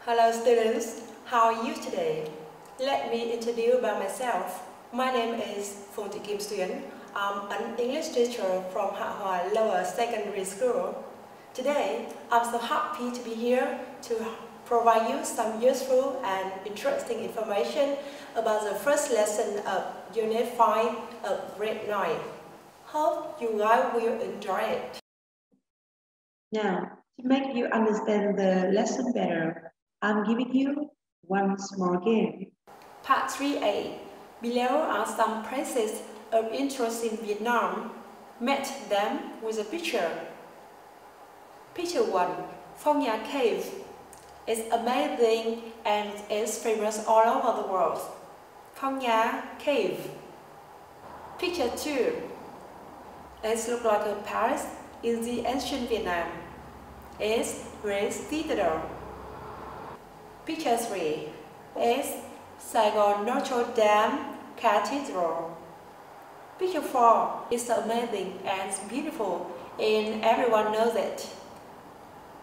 Hello students, how are you today? Let me introduce by myself. My name is TIωρίanh. I'm an English teacher from Hạ Hòa Lower Secondary School. Today, I'm so happy to be here to provide you some useful and interesting information about the first lesson of Unit 5 of Grade 9. Hope you guys will enjoy it. Now, to make you understand the lesson better, I'm giving you one small game. Part 3A. Below are some places of interest in Vietnam. Match them with a picture. Picture 1. Phong Nha Cave. It's amazing and it's famous all over the world. Phong Nha Cave. Picture 2. It looks like a palace in the ancient Vietnam. It's Great Cathedral. Picture 3 is Saigon Notre Dame Cathedral. Picture 4 is amazing and beautiful and everyone knows it.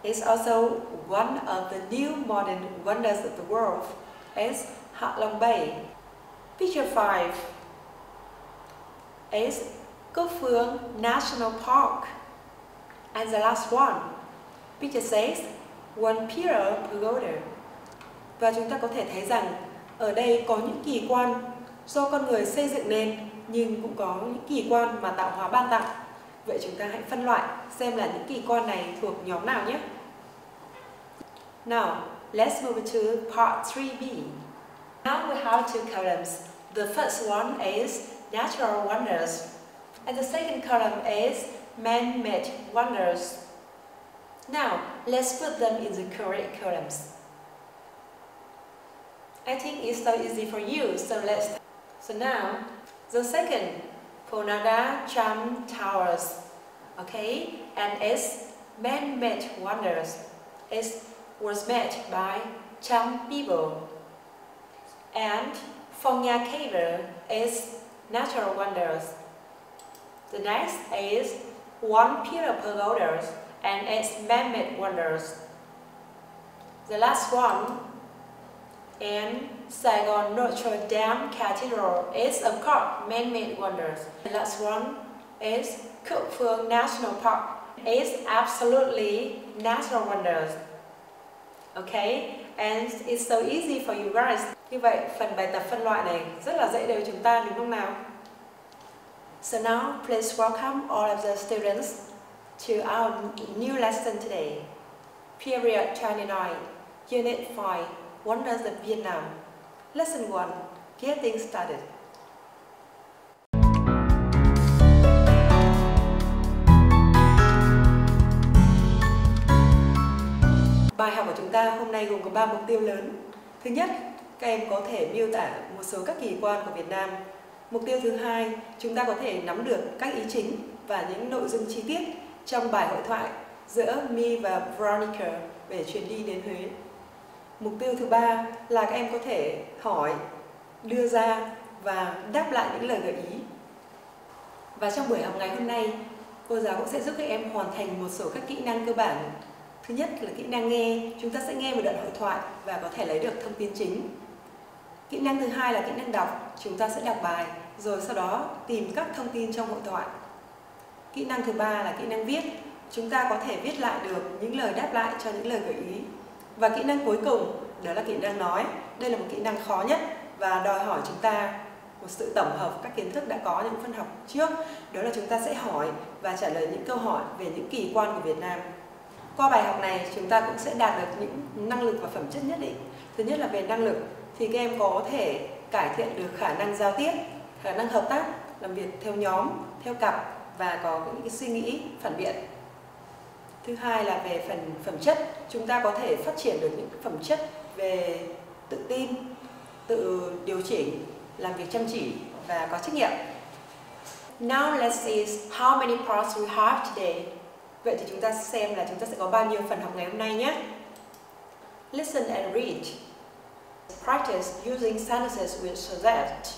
It's also one of the new modern wonders of the world. It's Hạ Long Bay. Picture 5 is Cúc Phương National Park. And the last one, picture 6, One Pillar Pagoda. Và chúng ta có thể thấy rằng ở đây có những kỳ quan do con người xây dựng nên, nhưng cũng có những kỳ quan mà tạo hóa ban tặng. Vậy chúng ta hãy phân loại xem là những kỳ quan này thuộc nhóm nào nhé. Now, let's move to part 3B. Now we have two columns. The first one is natural wonders, and the second column is man-made wonders. Now, let's put them in the correct columns. I think it's so easy for you, so now, the second, Ponaga Cham Towers, okay, and it's man-made wonders. It was made by Cham people. And Phong Nha Cave is natural wonders. The next is One Pillar Pagoda, and it's man-made wonders. The last one, and Saigon Notre Dame Cathedral is of course man-made wonders. The last one is Cúc Phương National Park. It's absolutely natural wonders. Okay, and it's so easy for you guys. Như vậy, phần bài tập phân loại này rất là dễ đối với chúng ta, đúng không nào? So now, please welcome all of the students to our new lesson today. Period 29, Unit 5, Wonders of Vietnam. Lesson 1, Getting Started. Bài học của chúng ta hôm nay gồm có 3 mục tiêu lớn. Thứ nhất, các em có thể miêu tả một số các kỳ quan của Việt Nam. Mục tiêu thứ hai, chúng ta có thể nắm được các ý chính và những nội dung chi tiết trong bài hội thoại giữa Me và Veronica về chuyến đi đến Huế. Mục tiêu thứ ba là các em có thể hỏi, đưa ra và đáp lại những lời gợi ý. Và trong buổi học ngày hôm nay, cô giáo cũng sẽ giúp các em hoàn thành một số các kỹ năng cơ bản. Thứ nhất là kỹ năng nghe, chúng ta sẽ nghe một đoạn hội thoại và có thể lấy được thông tin chính. Kỹ năng thứ hai là kỹ năng đọc, chúng ta sẽ đọc bài rồi sau đó tìm các thông tin trong hội thoại. Kỹ năng thứ ba là kỹ năng viết, chúng ta có thể viết lại được những lời đáp lại cho những lời gợi ý. Và kỹ năng cuối cùng đó là kỹ năng nói. Đây là một kỹ năng khó nhất và đòi hỏi chúng ta một sự tổng hợp các kiến thức đã có những phân học trước. Đó là chúng ta sẽ hỏi và trả lời những câu hỏi về những kỳ quan của Việt Nam. Qua bài học này chúng ta cũng sẽ đạt được những năng lực và phẩm chất nhất định. Thứ nhất là về năng lực thì các em có thể cải thiện được khả năng giao tiếp, khả năng hợp tác, làm việc theo nhóm, theo cặp và có những cái suy nghĩ phản biện. Thứ hai là về phần phẩm chất, chúng ta có thể phát triển được những phẩm chất về tự tin, tự điều chỉnh, làm việc chăm chỉ và có trách nhiệm. Now let's see how many parts we have today. Vậy thì chúng ta xem là chúng ta sẽ có bao nhiêu phần học ngày hôm nay nhé. Listen and read. Practice using sentences with subject.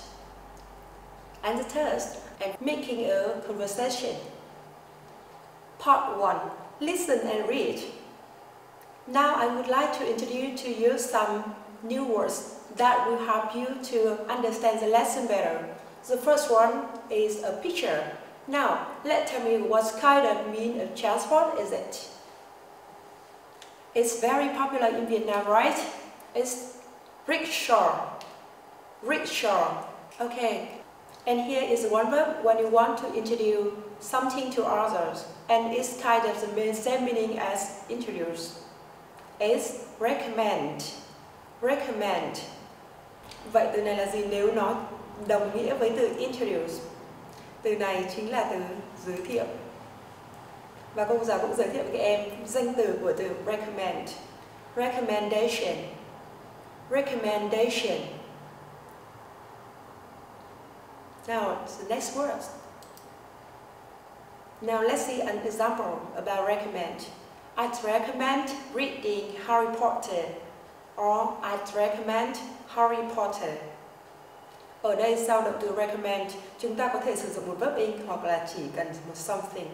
And the test and making a conversation. Part 1. Listen and read. Now I would like to introduce to you some new words that will help you to understand the lesson better. The first one is a picture. Now, let's tell me what kind of means of transport is it? It's very popular in Vietnam, right? It's rickshaw. Rickshaw. Okay. And here is one verb when you want to introduce something to others. And it's kind of the same meaning as introduce. It's recommend. Recommend. Vậy từ này là gì nếu nó đồng nghĩa với từ introduce? Từ này chính là từ giới thiệu. Và cô giáo cũng giới thiệu với các em danh từ của từ recommend. Recommendation. Recommendation. Now, the next word. Now, let's see an example about recommend. I'd recommend reading Harry Potter. Or I'd recommend Harry Potter. Ở đây sau động từ recommend, chúng ta có thể sử dụng một verb in hoặc là chỉ cần một something,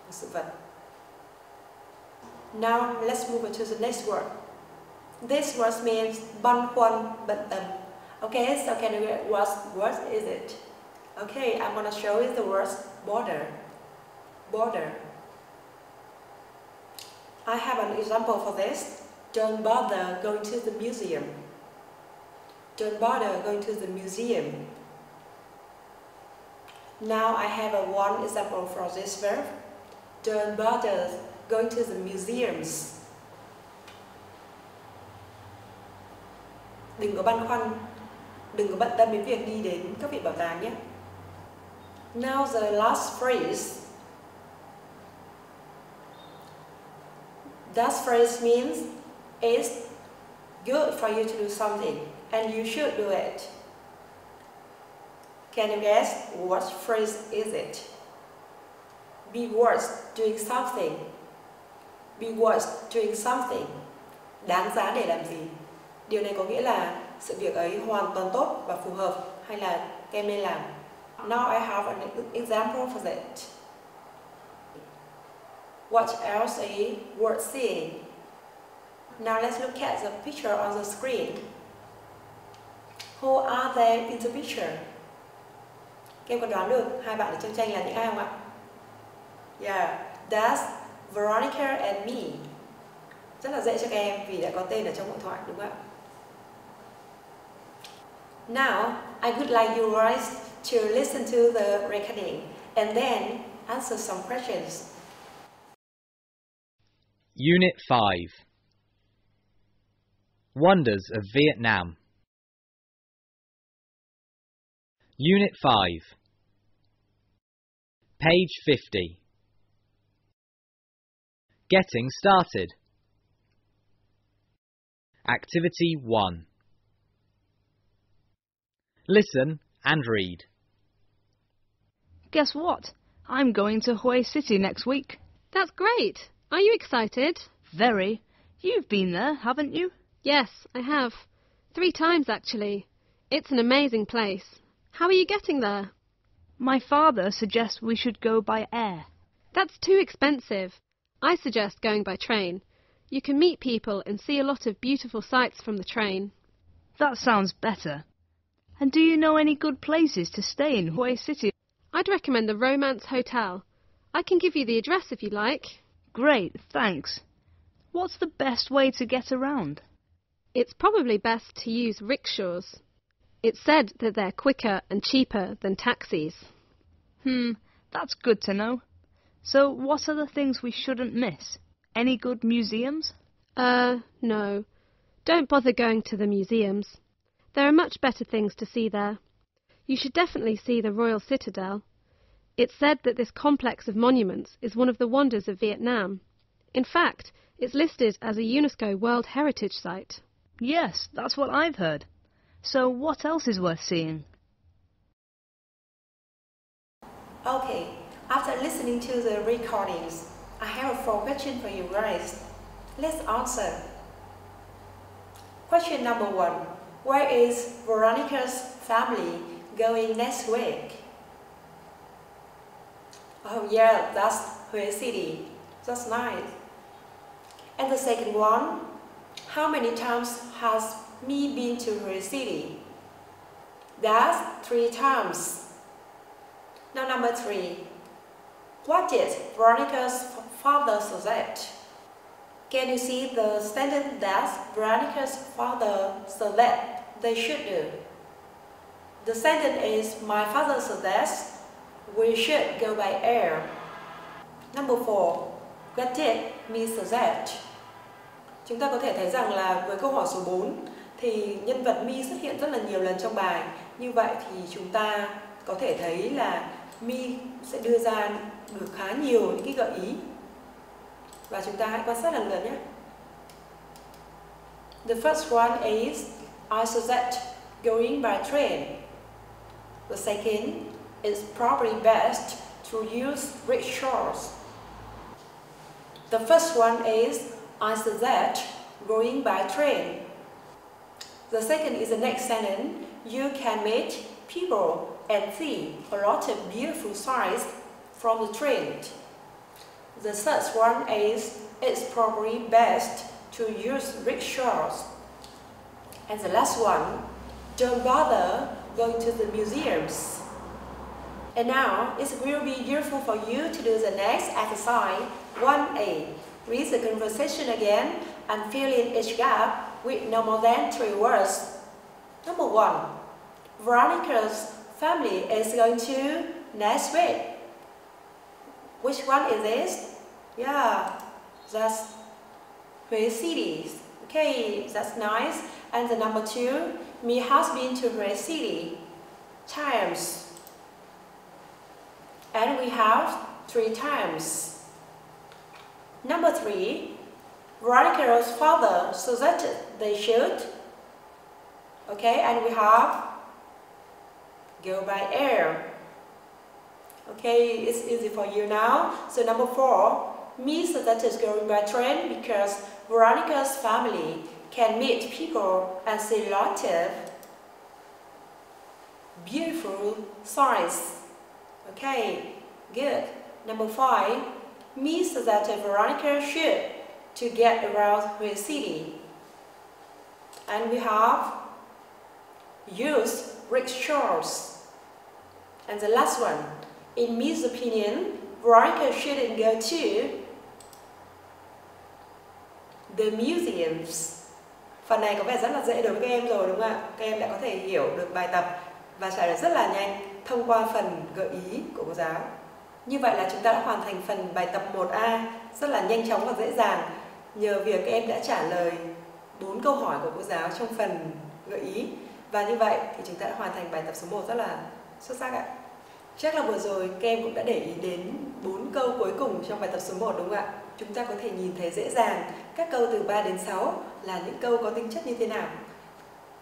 một sự vật. Now, let's move on to the next word. This word means băn khoăn, bận tâm. Okay, so can you get what word is it? Okay, I'm going to show you the word bother. Bother. I have an example for this. Don't bother going to the museum. Don't bother going to the museum. Now I have one example for this verb. Don't bother going to the museums. Đừng có băn khoăn, đừng có bận tâm đến việc đi đến các viện bảo tàng nhé. Now the last phrase. That phrase means it's good for you to do something and you should do it. Can you guess what phrase is it? Be worth doing something. Be worth doing something. Đáng giá để làm gì? Điều này có nghĩa là sự việc ấy hoàn toàn tốt và phù hợp hay là các em nên làm. Now I have an example for that. What else is worth seeing? Now let's look at the picture on the screen. Who are they in the picture? Các em có đoán được hai bạn ở trong tranh là những ai không ạ? Yeah, that's Veronica and me. Rất là dễ cho các em vì đã có tên ở trong hội thoại, đúng không ạ? Now, I would like you guys to listen to the recording and then answer some questions. Unit 5. Wonders of Vietnam. Unit 5. Page 50. Getting started. Activity 1. Listen and read. Guess what? I'm going to Hue City next week. That's great. Are you excited? Very. You've been there, haven't you? Yes, I have. 3 times, actually. It's an amazing place. How are you getting there? My father suggests we should go by air. That's too expensive. I suggest going by train. You can meet people and see a lot of beautiful sights from the train. That sounds better. And do you know any good places to stay in Hue City? I'd recommend the Romance Hotel. I can give you the address if you like. Great, thanks. What's the best way to get around? It's probably best to use rickshaws. It's said that they're quicker and cheaper than taxis. That's good to know. So what are the things we shouldn't miss? Any good museums? No. Don't bother going to the museums. There are much better things to see there. You should definitely see the Royal Citadel. It's said that this complex of monuments is one of the wonders of Vietnam. In fact, it's listed as a UNESCO World Heritage Site. Yes, that's what I've heard. So what else is worth seeing? Okay, after listening to the recordings, I have a 4 questions for you guys. Let's answer. Question number 1. Where is Veronica's family going next week? Oh yeah, that's Hue City. That's nice. And the second one, how many times has me been to her city? That's 3 times. Now number 3. What did Veronica's father suggest? Can you see the sentence that Veronica's father said that they should do? The sentence is, my father suggests we should go by air. Number 4. What did me suggest? Chúng ta có thể thấy rằng là với câu hỏi số 4 thì nhân vật me xuất hiện rất là nhiều lần trong bài. Như vậy thì chúng ta có thể thấy là me sẽ đưa ra được khá nhiều những cái gợi ý. Và chúng ta hãy quan sát lần lượt nhé. The first one is, I suggest going by train. The second is probably best to use rickshaws. The first one is, I suggest going by train. The second is the next sentence, you can meet people and see a lot of beautiful sights from the train. The third one is, it's probably best to use rickshaws. And the last one, don't bother going to the museums. And now, it will be useful for you to do the next exercise, 1A. Read the conversation again and fill in each gap with no more than 3 words. Number 1. Veronica's family is going to next week. Which one is this? Yeah, that's Huế City. Okay, that's nice. And the number 2, me has been to Huế City times. And we have 3 times. Number 3, Veronica's father suggested they should. Okay, and we have go by air. Okay, it's easy for you now. So number 4, me suggested going by train because Veronica's family can meet people and see lots of beautiful sights. Okay, good. Number 5, me suggested Veronica should to get around her city. And we have use rickshaws. And the last one, in me's opinion, Veronica shouldn't go to the museums. Phần này có vẻ rất là dễ đối với các em rồi đúng không ạ? Các em đã có thể hiểu được bài tập và trả lời rất là nhanh thông qua phần gợi ý của cô giáo. Như vậy là chúng ta đã hoàn thành phần bài tập 1A rất là nhanh chóng và dễ dàng nhờ việc các em đã trả lời 4 câu hỏi của cô giáo trong phần gợi ý. Và như vậy thì chúng ta đã hoàn thành bài tập số 1 rất là xuất sắc ạ. Chắc là vừa rồi các em cũng đã để ý đến 4 câu cuối cùng trong bài tập số 1 đúng không ạ? Chúng ta có thể nhìn thấy dễ dàng các câu từ 3 đến 6 là những câu có tính chất như thế nào.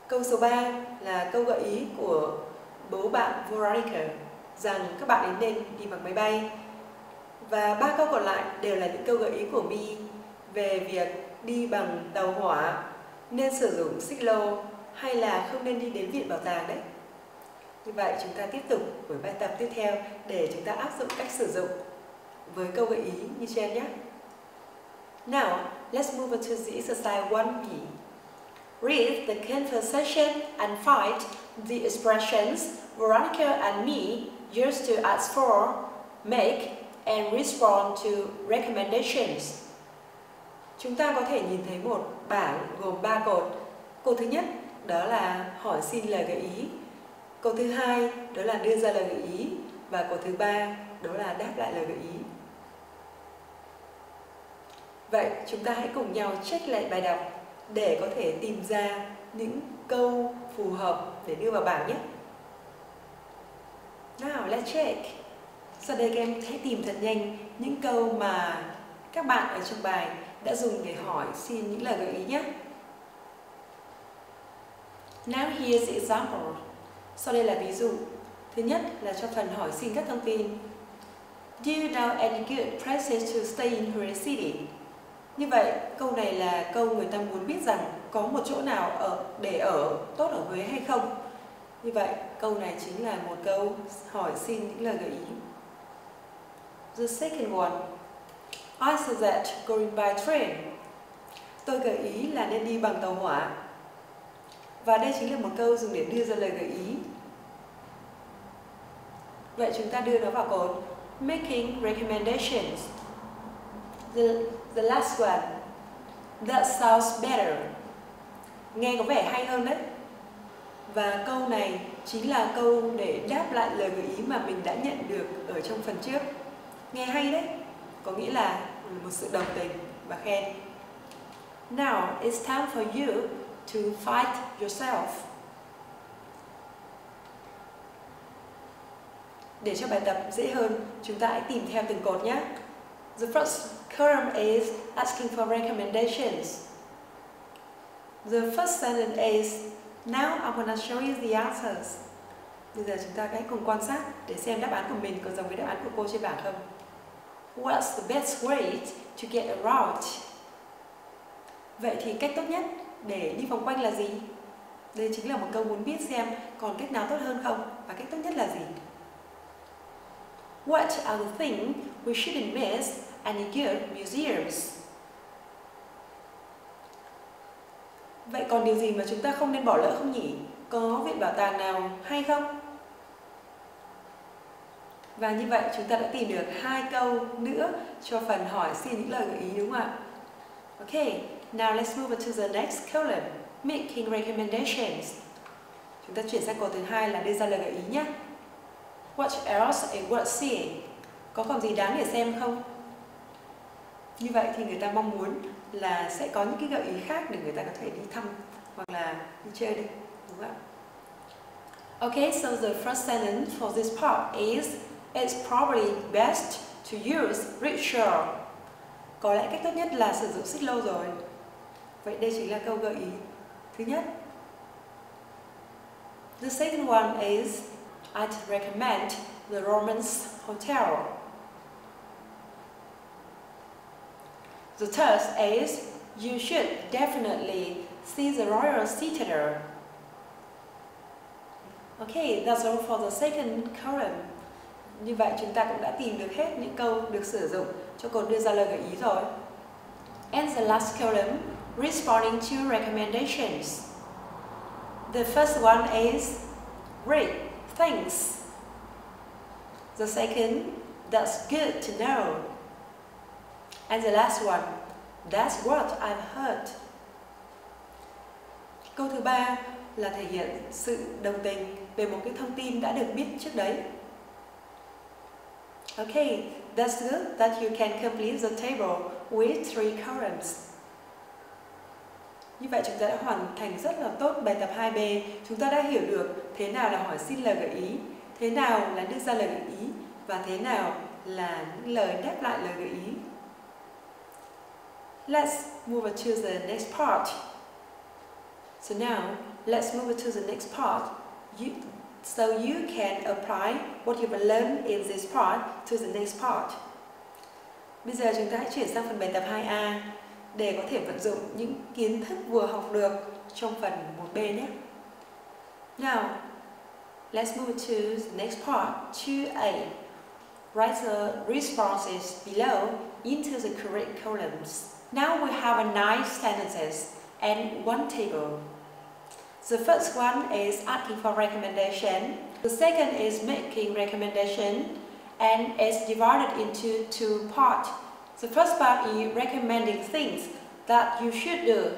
Câu số 3 là câu gợi ý của bố bạn Veronica rằng các bạn ấy nên đi bằng máy bay. Và 3 câu còn lại đều là những câu gợi ý của My về việc đi bằng tàu hỏa, nên sử dụng xích lô hay là không nên đi đến viện bảo tàng đấy. Như vậy chúng ta tiếp tục với bài tập tiếp theo để chúng ta áp dụng cách sử dụng với câu gợi ý như trên nhé. Now, let's move on to the exercise 1B. Read the conversation and find the expressions Veronica and me used to ask for, make, and respond to recommendations. Chúng ta có thể nhìn thấy một bảng gồm 3 cột. Cột thứ nhất đó là hỏi xin lời gợi ý. Cột thứ hai đó là đưa ra lời gợi ý. Và cột thứ 3 đó là đáp lại lời gợi ý. Vậy chúng ta hãy cùng nhau check lại bài đọc để có thể tìm ra những câu phù hợp để đưa vào bảng nhé. Nào, let's check. Sau đây các em hãy tìm thật nhanh những câu mà các bạn ở trong bài đã dùng để hỏi xin những lời gợi ý nhé. Now here's the example. Sau đây là ví dụ. Thứ nhất là cho phần hỏi xin các thông tin. Do you know any good places to stay in Huế City? Như vậy, câu này là câu người ta muốn biết rằng có một chỗ nào để ở tốt ở Huế hay không. Như vậy, câu này chính là một câu hỏi xin những lời gợi ý. The second one, I suggest going by train. Tôi gợi ý là nên đi bằng tàu hỏa. Và đây chính là một câu dùng để đưa ra lời gợi ý. Vậy chúng ta đưa nó vào cột making recommendations. The last one. That sounds better. Nghe có vẻ hay hơn đấy. Và câu này chính là câu để đáp lại lời gợi ý mà mình đã nhận được ở trong phần trước. Nghe hay đấy, có nghĩa là một sự đồng tình và khen. Now it's time for you to fight yourself. Để cho bài tập dễ hơn, chúng ta hãy tìm theo từng cột nhé. The first column is asking for recommendations. The first sentence is, now I'm gonna show you the answers. Bây giờ chúng ta hãy cùng quan sát để xem đáp án của mình có giống với đáp án của cô trên bảng không. What's the best way to get around? Vậy thì cách tốt nhất để đi vòng quanh là gì? Đây chính là một câu muốn biết xem còn cách nào tốt hơn không và cách tốt nhất là gì. What are the things we shouldn't miss any good museums? Vậy còn điều gì mà chúng ta không nên bỏ lỡ không nhỉ? Có viện bảo tàng nào hay không? Và như vậy chúng ta đã tìm được 2 câu nữa cho phần hỏi xin những lời gợi ý, đúng không ạ? Okay, now let's move to the next column, making recommendations. Chúng ta chuyển sang câu thứ 2 là đưa ra lời gợi ý nhé. What else is worth seeing? Có còn gì đáng để xem không? Như vậy thì người ta mong muốn là sẽ có những cái gợi ý khác để người ta có thể đi thăm hoặc là đi chơi đi, đúng không ạ? Okay, so the first sentence for this part is, it's probably best to use rickshaw. Có lẽ cách tốt nhất là sử dụng xích lô rồi. Vậy đây chính là câu gợi ý thứ nhất. The second one is, I'd recommend the Romance Hotel. The third is, you should definitely see the Royal Theatre. Okay, that's all for the second column. Như vậy chúng ta cũng đã tìm được hết những câu được sử dụng cho cột đưa ra lời gợi ý rồi. And the last column, responding to recommendations. The first one is, great, thanks. The second, that's good to know. And the last one, that's what I've heard. Câu thứ 3 là thể hiện sự đồng tình về một cái thông tin đã được biết trước đấy. Okay, that's good that you can complete the table with 3 columns. Như vậy chúng ta đã hoàn thành rất là tốt bài tập 2B. Chúng ta đã hiểu được thế nào là hỏi xin lời gợi ý, thế nào là đưa ra lời gợi ý và thế nào là những lời đáp lại lời gợi ý. Let's move to the next part. So now, let's move to the next part. So you can apply what you've learned in this part to the next part. Bây giờ chúng ta hãy chuyển sang phần bài tập 2A để có thể vận dụng những kiến thức vừa học được trong phần 1B nhé. Now, let's move to the next part, 2A. Write the responses below into the correct columns. Now we have 9 sentences and 1 table. The first one is asking for recommendation. The second is making recommendation, and it's divided into 2 parts. The first part is recommending things that you should do,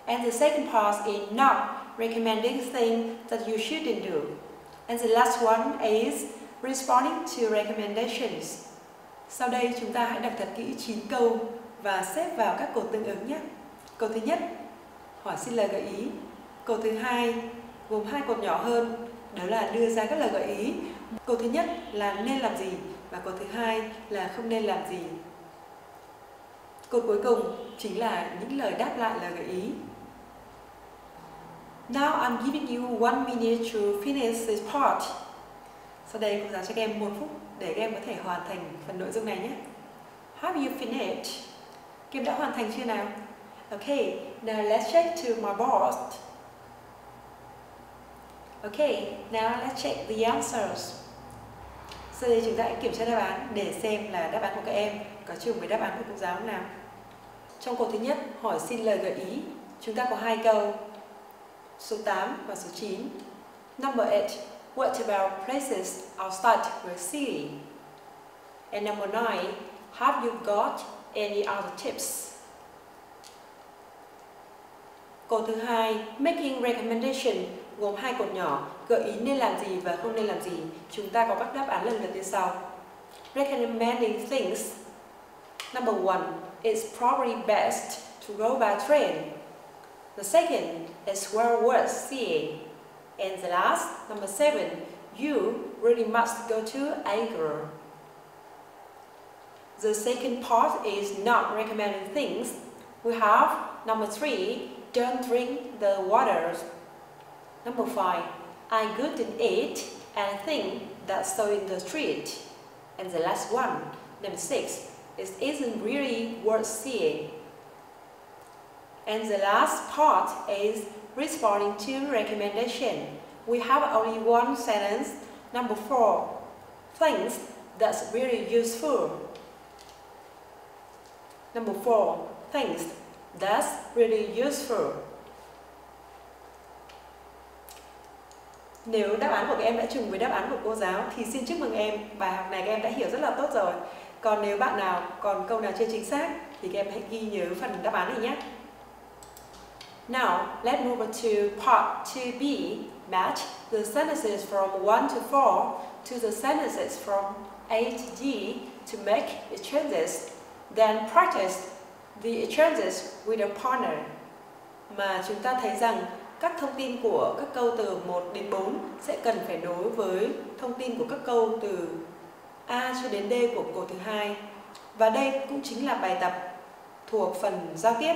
and the second part is not recommending things that you shouldn't do. And the last one is responding to recommendations. Sau đây chúng ta hãy đọc thật kỹ 9 câu và xếp vào các cột tương ứng nhé. Câu thứ nhất, hỏi xin lời gợi ý. Câu thứ hai gồm 2 cột nhỏ hơn, đó là đưa ra các lời gợi ý. Câu thứ nhất là nên làm gì và câu thứ hai là không nên làm gì. Cột cuối cùng chính là những lời đáp lại lời gợi ý. Now I'm giving you 1 minute to finish this part. Sau đây cô giáo cho các em 1 phút để các em có thể hoàn thành phần nội dung này nhé. Have you finished? Các em đã hoàn thành chưa nào? Okay, now let's check to my board. Okay, now let's check the answers. Sau đây chúng ta hãy kiểm tra đáp án để xem là đáp án của các em có trùng với đáp án của cô giáo nào. Trong câu thứ nhất, hỏi xin lời gợi ý, chúng ta có 2 câu, số 8 và số 9. Number 8, what about places outside your city? And number 9, have you got any other tips? Câu thứ 2, making recommendation, gồm 2 cột nhỏ, gợi ý nên làm gì và không nên làm gì. Chúng ta có các đáp án lần lượt như sau. Recommending things. Number 1, it's probably best to go by train. The second is well worth seeing. And the last, number 7, you really must go to Agra. The second part is not recommending things. We have number 3, don't drink the waters. Number 5, I couldn't eat anything that's so in the street. And the last one, number 6, it isn't really worth seeing. And the last part is responding to recommendation. We have only one sentence, number 4, things that's really useful. Number 4, things that's really useful. Nếu đáp án của các em đã trùng với đáp án của cô giáo thì xin chúc mừng em, bài học này các em đã hiểu rất là tốt rồi. Còn nếu bạn nào còn câu nào chưa chính xác thì các em hãy ghi nhớ phần đáp án này nhé. Now, let's move on to part 2b, match the sentences from 1 to 4 to the sentences from A to D to make exchanges. Then practice the exchanges with a partner. Mà chúng ta thấy rằng các thông tin của các câu từ 1 đến 4 sẽ cần phải nối với thông tin của các câu từ A cho đến D của cột thứ 2. Và đây cũng chính là bài tập thuộc phần giao tiếp.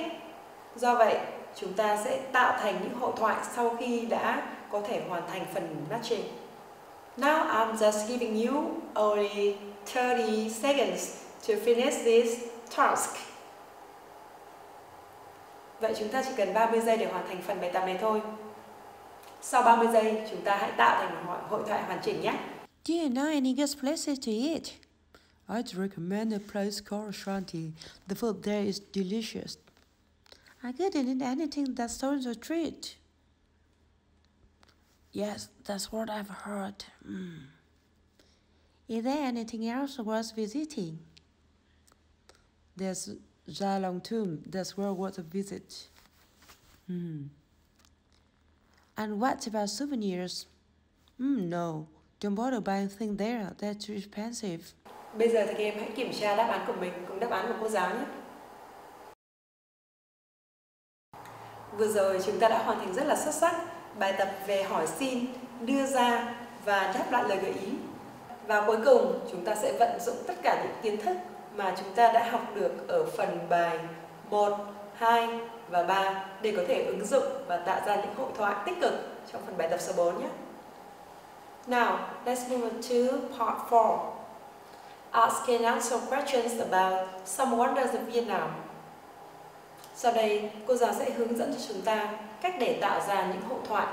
Do vậy, chúng ta sẽ tạo thành những hội thoại sau khi đã có thể hoàn thành phần matching. Now I'm just giving you only 30 seconds to finish this task. Vậy chúng ta chỉ cần 30 giây để hoàn thành phần bài tập này thôi. Sau 30 giây, chúng ta hãy tạo thành một hội thoại hoàn chỉnh nhé. Do you know any good places to eat? I'd recommend a place called Shanti. The food there is delicious. I couldn't eat anything that's sold on the street. Yes, that's what I've heard. Is there anything else worth visiting? There's Jalong Tomb. That's well worth a visit. And what about souvenirs? No, don't bother buying things there. They're too expensive. Bây giờ thì các em hãy kiểm tra đáp án của mình cùng đáp án của cô giáo nhé. Vừa rồi chúng ta đã hoàn thành rất là xuất sắc bài tập về hỏi xin, đưa ra và đáp lại lời gợi ý. Và cuối cùng chúng ta sẽ vận dụng tất cả những kiến thức mà chúng ta đã học được ở phần bài 1, 2 và 3 để có thể ứng dụng và tạo ra những hội thoại tích cực trong phần bài tập số 4 nhé. Now, let's move on to part 4. Ask and answer questions about some wonders of Vietnam. Sau đây, cô giáo sẽ hướng dẫn cho chúng ta cách để tạo ra những hội thoại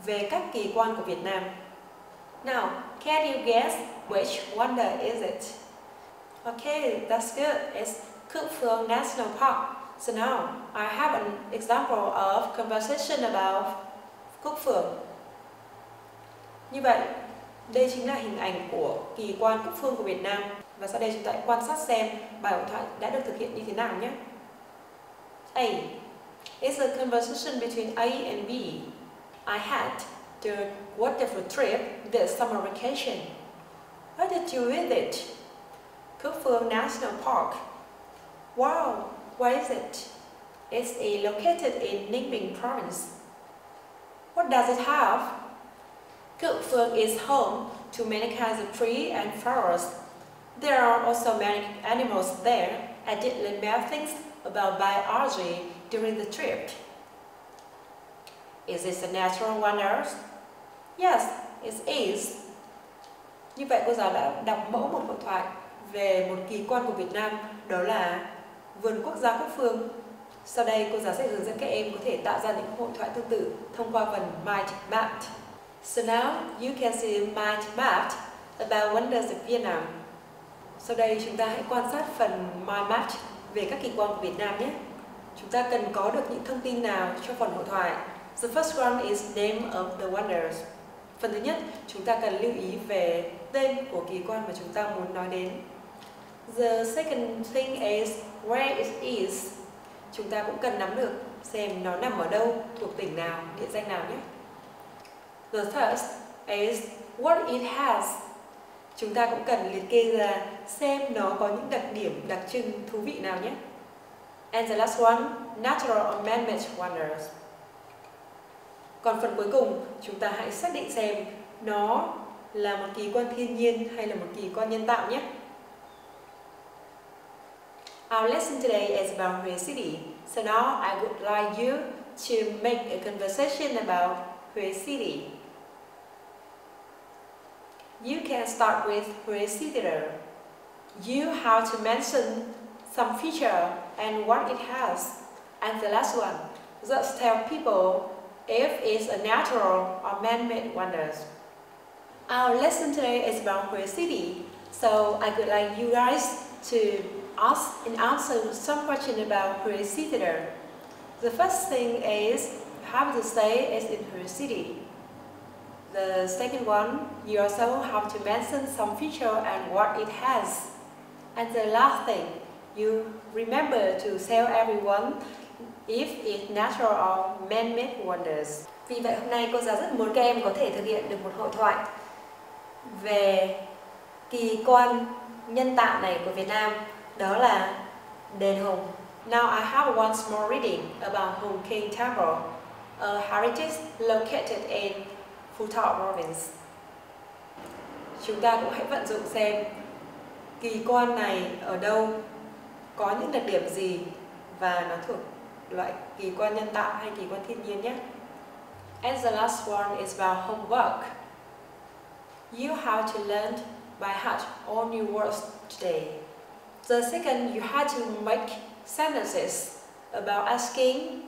về các kỳ quan của Việt Nam. Now, can you guess which wonder is it? Okay, that's good. It's Cúc Phương National Park. So now, I have an example of conversation about Cúc Phương. Như vậy, đây chính là hình ảnh của kỳ quan Cúc Phương của Việt Nam. Và sau đây chúng ta hãy quan sát xem bài hội thoại đã được thực hiện như thế nào nhé. A. It's a conversation between A and B. I had the wonderful trip this summer vacation. Where did you visit? Cúc Phương National Park. Wow, where is it? It's located in Ninh Bình province. What does it have? Cúc Phương is home to many kinds of trees and flowers. There are also many animals there. I did learn many things about biology during the trip. Is this a natural wonder? Yes, it is. Như vậy cô giáo đã đọc mẫu một hội thoại về một kỳ quan của Việt Nam, đó là vườn quốc gia Cúc Phương. Sau đây cô giáo sẽ hướng dẫn các em có thể tạo ra những hội thoại tương tự thông qua phần Mind Mapped. So now you can see Mind Mapped about wonders of Vietnam. Sau đây chúng ta hãy quan sát phần Mind Mapped về các kỳ quan của Việt Nam nhé. Chúng ta cần có được những thông tin nào cho phần hội thoại? The first one is name of the wonders. Phần thứ nhất, chúng ta cần lưu ý về tên của kỳ quan mà chúng ta muốn nói đến. The second thing is where it is. Chúng ta cũng cần nắm được xem nó nằm ở đâu, thuộc tỉnh nào, địa danh nào nhé. The third is what it has. Chúng ta cũng cần liệt kê ra xem nó có những đặc điểm, đặc trưng thú vị nào nhé. And the last one, natural or man-made wonders. Còn phần cuối cùng, chúng ta hãy xác định xem nó là một kỳ quan thiên nhiên hay là một kỳ quan nhân tạo nhé. Our lesson today is about Huế City. So now I would like you to make a conversation about Huế City. You can start with Huế City. You have to mention some feature and what it has. And the last one, just tell people if it's a natural or man-made wonders. Our lesson today is about Huế City. So I would like you guys to ask and answer some question about Huế City. The first thing is you have to say it's in Huế City. The second one, you also have to mention some feature and what it has. And the last thing, you remember to tell everyone if it's natural or man-made wonders. Vì vậy hôm nay cô giáo rất muốn các em có thể thực hiện được một hội thoại về kỳ quan nhân tạo này của Việt Nam, đó là đền Hùng. Now I have one small reading about Hùng King Temple, a heritage located in Phú Thọ province. Chúng ta cũng hãy vận dụng xem kỳ quan này ở đâu, có những đặc điểm gì và nó thuộc loại kỳ quan nhân tạo hay kỳ quan thiên nhiên nhé. And the last one is about homework. You have to learn by heart all new words today. The second, you have to make sentences about asking.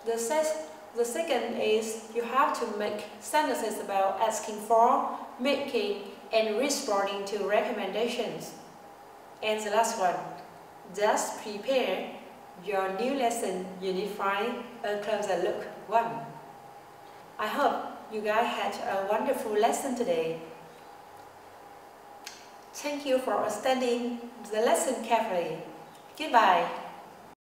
The second is you have to make sentences about asking for, making, and responding to recommendations. And the last one, just prepare your new lesson unit 5, a closer look 1. I hope you guys had a wonderful lesson today. Thank you for studying the lesson carefully. Goodbye.